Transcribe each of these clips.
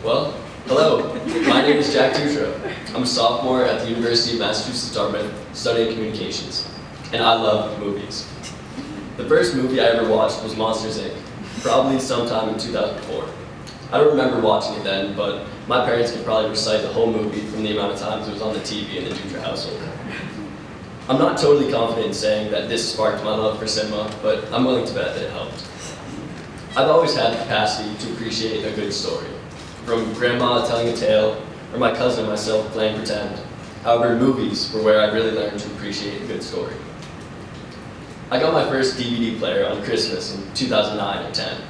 Well, hello. My name is Jack Dutra. I'm a sophomore at the University of Massachusetts Dartmouth studying communications, and I love movies. The first movie I ever watched was Monsters, Inc., probably sometime in 2004. I don't remember watching it then, but my parents could probably recite the whole movie from the amount of times it was on the TV in the Dutra household. I'm not totally confident in saying that this sparked my love for cinema, but I'm willing to bet that it helped. I've always had the capacity to appreciate a good story, from grandma telling a tale, or my cousin and myself playing pretend. However, movies were where I really learned to appreciate a good story. I got my first DVD player on Christmas in 2009 or 10,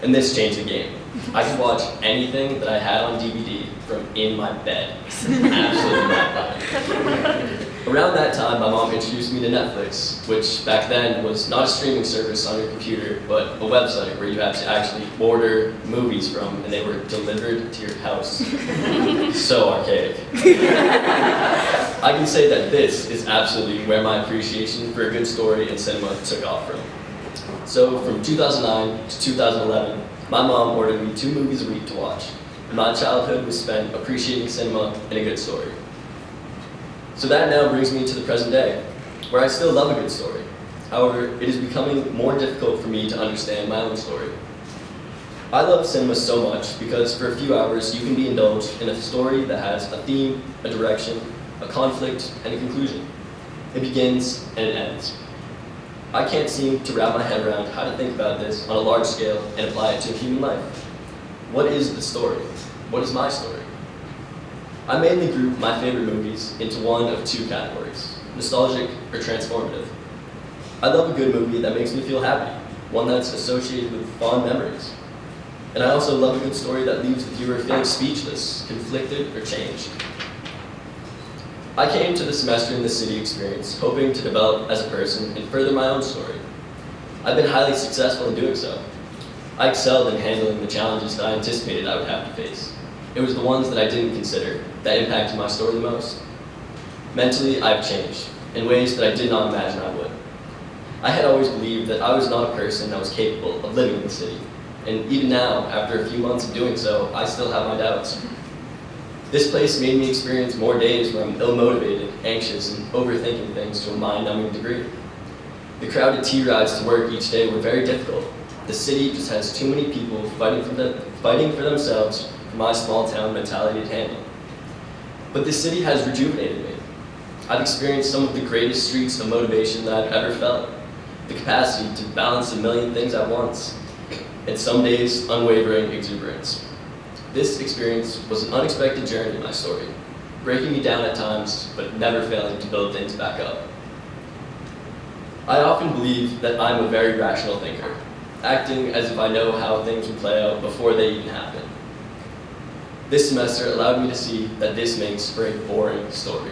and this changed the game. I could watch anything that I had on DVD from in my bed. Absolutely mind-blowing. Around that time, my mom introduced me to Netflix, which back then was not a streaming service on your computer, but a website where you had to actually order movies from, and they were delivered to your house. So archaic. I can say that this is absolutely where my appreciation for a good story in cinema took off from. So from 2009 to 2011, my mom ordered me 2 movies a week to watch, and my childhood was spent appreciating cinema and a good story. So that now brings me to the present day, where I still love a good story. However, it is becoming more difficult for me to understand my own story. I love cinema so much because for a few hours you can be indulged in a story that has a theme, a direction, a conflict, and a conclusion. It begins and it ends. I can't seem to wrap my head around how to think about this on a large scale and apply it to human life. What is the story? What is my story? I mainly group my favorite movies into one of 2 categories, nostalgic or transformative. I love a good movie that makes me feel happy, one that's associated with fond memories. And I also love a good story that leaves the viewer feeling speechless, conflicted, or changed. I came to the semester in the city experience hoping to develop as a person and further my own story. I've been highly successful in doing so. I excelled in handling the challenges that I anticipated I would have to face. It was the ones that I didn't consider that impacted my story the most. Mentally, I've changed in ways that I did not imagine I would. I had always believed that I was not a person that was capable of living in the city, and even now, after a few months of doing so, I still have my doubts. This place made me experience more days where I'm ill-motivated, anxious, and overthinking things to a mind-numbing degree. The crowded T-rides to work each day were very difficult. The city just has too many people fighting for themselves for my small-town mentality to handle. But this city has rejuvenated me. I've experienced some of the greatest streaks of motivation that I've ever felt. The capacity to balance a million things at once, and some days, unwavering exuberance. This experience was an unexpected journey in my story, breaking me down at times, but never failing to build things back up. I often believe that I'm a very rational thinker, acting as if I know how things will play out before they even happen. This semester allowed me to see that this makes for a boring story.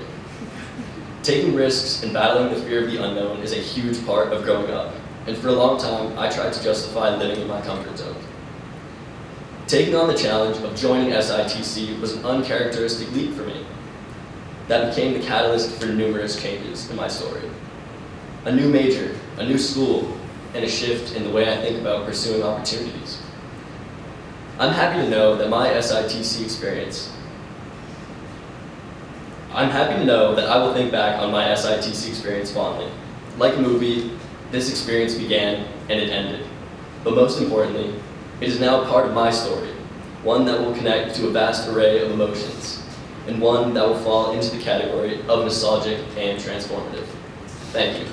Taking risks and battling the fear of the unknown is a huge part of growing up, and for a long time, I tried to justify living in my comfort zone. Taking on the challenge of joining SITC was an uncharacteristic leap for me. That became the catalyst for numerous changes in my story. A new major, a new school, and a shift in the way I think about pursuing opportunities. I'm happy to know that my SITC experience I will think back on my SITC experience fondly. Like a movie, this experience began and it ended. But most importantly, it is now part of my story, one that will connect to a vast array of emotions, and one that will fall into the category of nostalgic and transformative. Thank you.